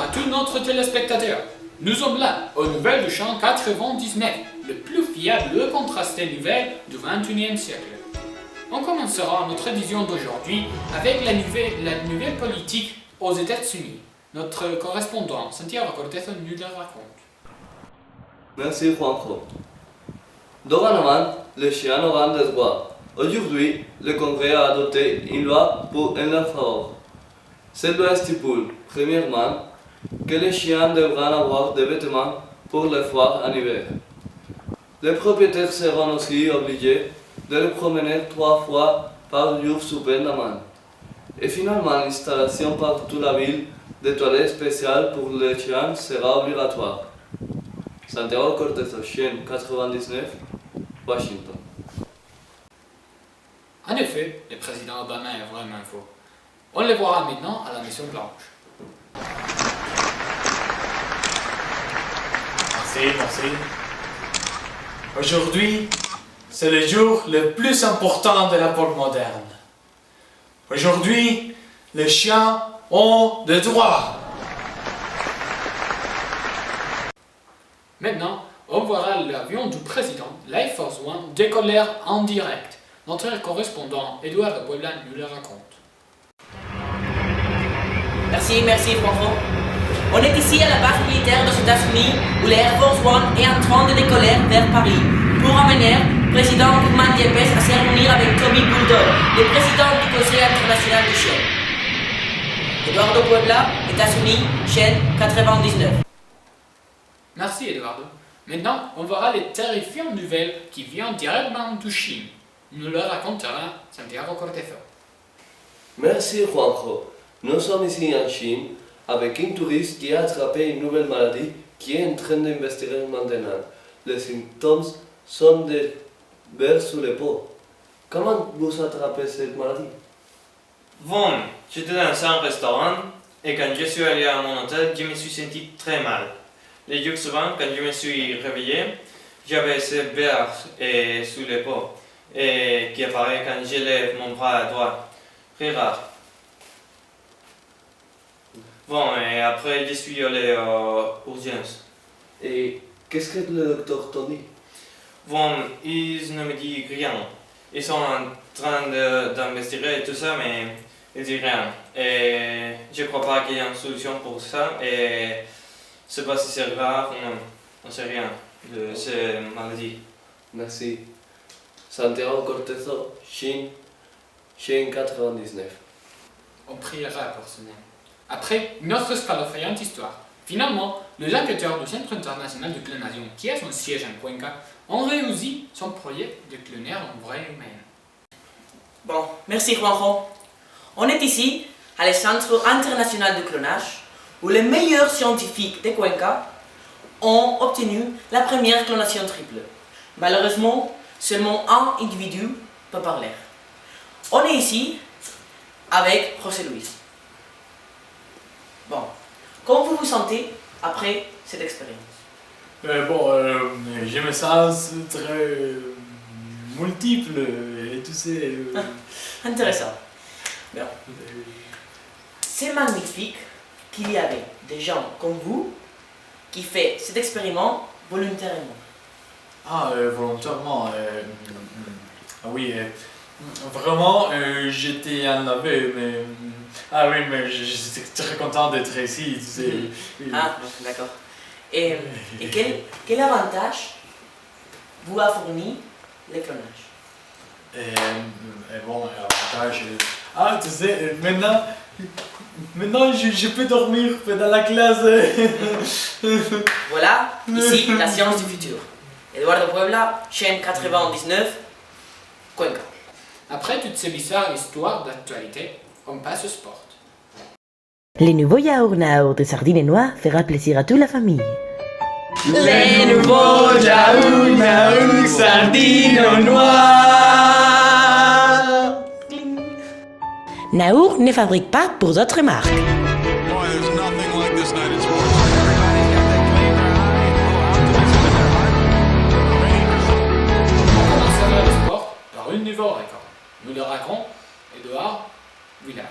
à tous notre téléspectateurs. Nous sommes là, aux nouvelles du champ 99, le plus fiable et contrasté nouvelle du 21e siècle. On commencera notre édition d'aujourd'hui avec la nouvelle politique aux États-Unis. Notre correspondant Santiago Cortez nous la raconte. Merci Juanjo. Dorénavant, les chiens auront des droits. Aujourd'hui, le Congrès a adopté une loi pour en leur faveur. Cette loi stipule, premièrement, que les chiens devront avoir des vêtements pour le froid en hiver. Les propriétaires seront aussi obligés de les promener 3 fois par jour sous peine d'amende. Et finalement, l'installation par toute la ville de toilettes spéciales pour les chiens sera obligatoire. Santiago Cortez, chaîne 99, Washington. En effet, le président Obama est vraiment faux. On le verra maintenant à la Maison Blanche. Merci. Aujourd'hui, c'est le jour le plus important de l'époque moderne. Aujourd'hui, les chiens ont des droits. Maintenant, on verra l'avion du président, l'Air Force One, décoller en direct. Notre correspondant, Edouard de Puebla, nous le raconte. Merci Franco. On est ici à la base militaire des États-Unis où l'Air Force One est en train de décoller vers Paris pour amener le président Guzmán Yepes à se réunir avec Tommy Bulldog, le président du Conseil international du chien. Eduardo Puebla, États-Unis, chaîne 99. Merci Eduardo. Maintenant, on verra les terrifiantes nouvelles qui viennent directement de Chine. Nous le racontera Santiago Cortez. Merci Juanjo. Nous sommes ici en Chine avec un touriste qui a attrapé une nouvelle maladie qui est en train d'investiguer maintenant. Les symptômes sont des vers sur les peaux. Comment vous attrapez cette maladie? Bon, j'étais dans un restaurant et quand je suis allé à mon hôtel, je me suis senti très mal. Les jours suivants, quand je me suis réveillé, j'avais ces vers sur les peaux et qui apparaît quand je lève mon bras droit. Très rare. Bon, et après, je suis allé aux urgences. Et qu'est-ce que le docteur t'a dit? Bon, ils ne me disent rien. Ils sont en train d'investiguer tout ça, mais ils disent rien. Et je crois pas qu'il y ait une solution pour ça. Et je sais pas si c'est grave ou non. On sait rien de ces maladies. Merci. Santiago Cortez, Chine, chaîne 99. On priera pour ce nom. Après notre escalofriante histoire, finalement, les enquêteurs du Centre international de clonation, qui a son siège en Cuenca, ont réussi son projet de cloner une vraie humaine. Bon, merci Juanjo. On est ici à le Centre international de clonage où les meilleurs scientifiques de Cuenca ont obtenu la première clonation triple. Malheureusement, seulement un individu peut parler. On est ici avec José Luis. Bon, comment vous vous sentez après cette expérience? Je me sens très multiple et tout ça. Intéressant. Bien. C'est magnifique qu'il y avait des gens comme vous qui font cet expériment volontairement. Volontairement. Oui, vraiment, j'étais enlevé, mais... Ah oui, mais j'étais très content d'être ici, tu sais. Ah, d'accord. Et quel avantage vous a fourni le clonage? Avantage... Ah, tu sais, maintenant je peux dormir dans la classe. Voilà, ici, la science du futur. Eduardo Puebla, chaîne 99, Cuenca. Après toutes ces bizarres histoires d'actualité, on passe au sport. Les nouveaux yaourts Naour de sardines noires fera plaisir à toute la famille. Les nouveaux yaourts Naour sardines noires. Naour ne fabrique pas pour d'autres marques. On commencera le sport par une nouvelle record. Nous le racontons, Edouard Village.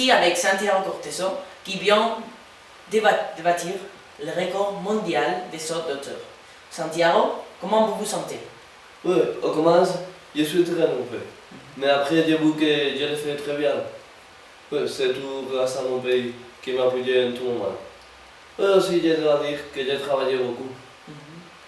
ici avec Santiago Corteso qui vient de bâtir le record mondial des sauts d'auteur. Santiago, comment vous vous sentez? Oui, au commence, je suis très mauvais. Mais après, j'ai vu que je le fais très bien. Oui, c'est tout grâce à mon pays qui m'a appuyé en tout moment. Oui, aussi, je dois dire que j'ai travaillé beaucoup.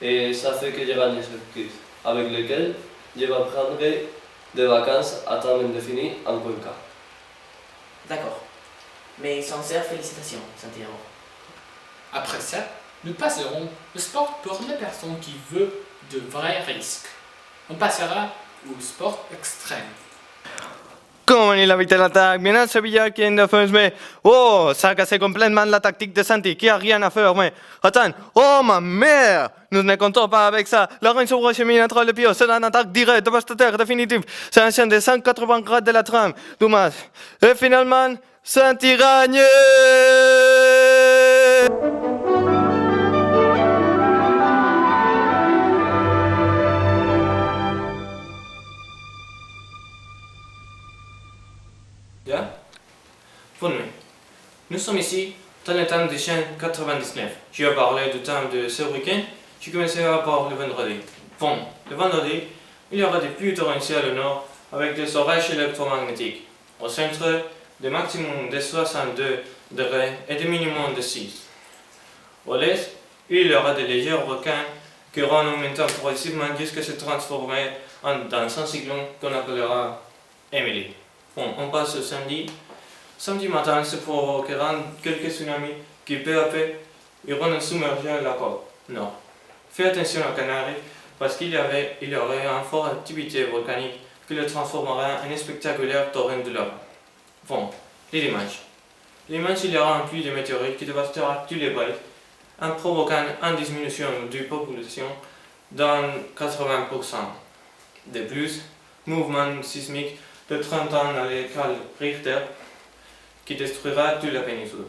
Et ça fait que j'ai gagné cette prise, avec lequel je vais prendre des vacances à temps indéfini en Cuenca. D'accord. Mes sincères félicitations, Santiago. Après ça, nous passerons au sport pour les personnes qui veulent de vrais risques. On passera au sport extrême. Comme il avait l'attaque, bien à Sevilla qui est en défense, mais oh, ça a cassé complètement la tactique de Santi, qui a rien à faire, mais attends, oh ma mère, nous ne comptons pas avec ça. Lorenzo Brachemine entre le pied, c'est une attaque directe, dévastateur, définitive. C'est un chien de 180 grades de la trame, dommage. Et finalement, Santi gagne. Bien. Bonne nuit. Nous sommes ici dans le temps de chaîne 99. Je vais parler du temps de ce week-end. Je commencerai par le vendredi. Bon, le vendredi, il y aura des pluies torrentielles au nord avec des orages électromagnétiques. Au centre, des maximums de 62 degrés et des minimums de 6. Au l'est, il y aura des légers requins qui auront un momentum progressivement jusqu'à se transformer dans un cyclone qu'on appellera Emily. Bon, on passe au samedi. Samedi matin se provoqueront quelques tsunamis qui peu à peu iront submerger la côte nord. Fais attention aux Canaries parce qu'il y aurait une forte activité volcanique qui le transformera en un spectaculaire torrent de lava. Bon, les dimanches. Dimanche, il y aura un pluie de météorites qui dévastera tous les pays en provoquant une diminution de la population dans 80%. De plus, mouvement sismique de 30 ans à l'école Richter qui détruira toute la péninsule.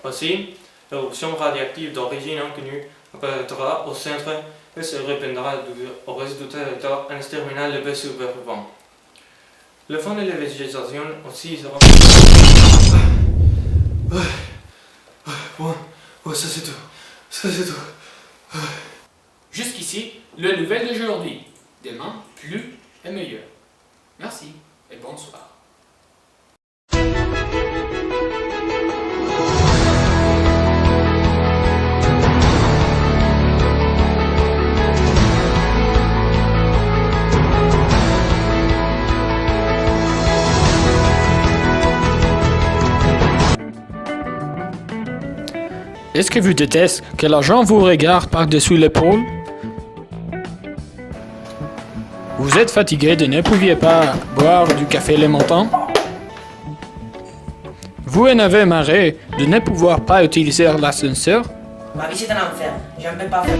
Aussi, l'éruption radioactive d'origine inconnue apparaîtra au centre et se répandra au reste du territoire en exterminant les baies supervivants. Le fond de la végétation aussi sera... Bon, ça c'est tout. Ça c'est tout. Jusqu'ici, le nouvel d'aujourd'hui. Demain, plus et meilleur. Merci et bonsoir. Est-ce que vous détestez que l'argent vous regarde par-dessus l'épaule? Vous êtes fatigué de ne pouviez pas boire du café le matin? Vous en avez marre de ne pouvoir pas utiliser l'ascenseur? Ma vie c'est un enfer, je ne peux pas faire.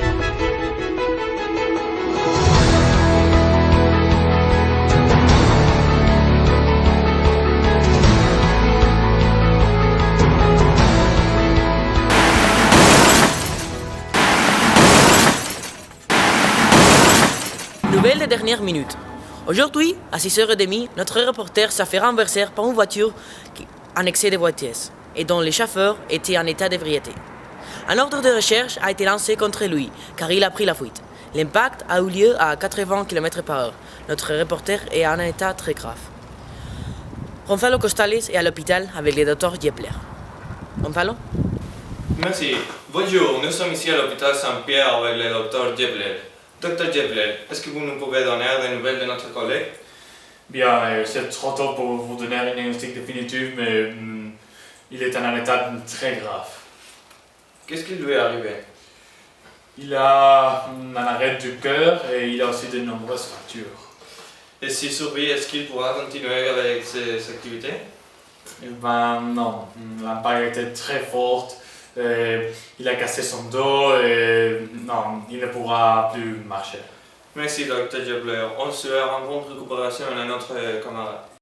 Nouvelle des dernières minutes. Aujourd'hui, à 6h30, notre reporter s'est fait renverser par une voiture en excès de vitesse et dont le chauffeur était en état d'ébriété. Un ordre de recherche a été lancé contre lui car il a pris la fuite. L'impact a eu lieu à 80 km/h. Notre reporter est en état très grave. Gonzalo Costales est à l'hôpital avec le docteur Diepler. Gonzalo? Merci. Bonjour, nous sommes ici à l'hôpital Saint-Pierre avec le docteur Diepler. Docteur Diepler, est-ce que vous nous pouvez donner des nouvelles de notre collègue? Bien, c'est trop tôt pour vous donner un diagnostic définitif, mais il est en un état très grave. Qu'est-ce qui lui est arrivé? Il a un arrêt du cœur et il a aussi de nombreuses fractures. Et s'il survit, est-ce qu'il pourra continuer avec ses activités? Eh ben non, l'impact était très fort. Il a cassé son dos et non, il ne pourra plus marcher. Merci, Dr. Diepler. On souhaite une bonne récupération à notre camarade.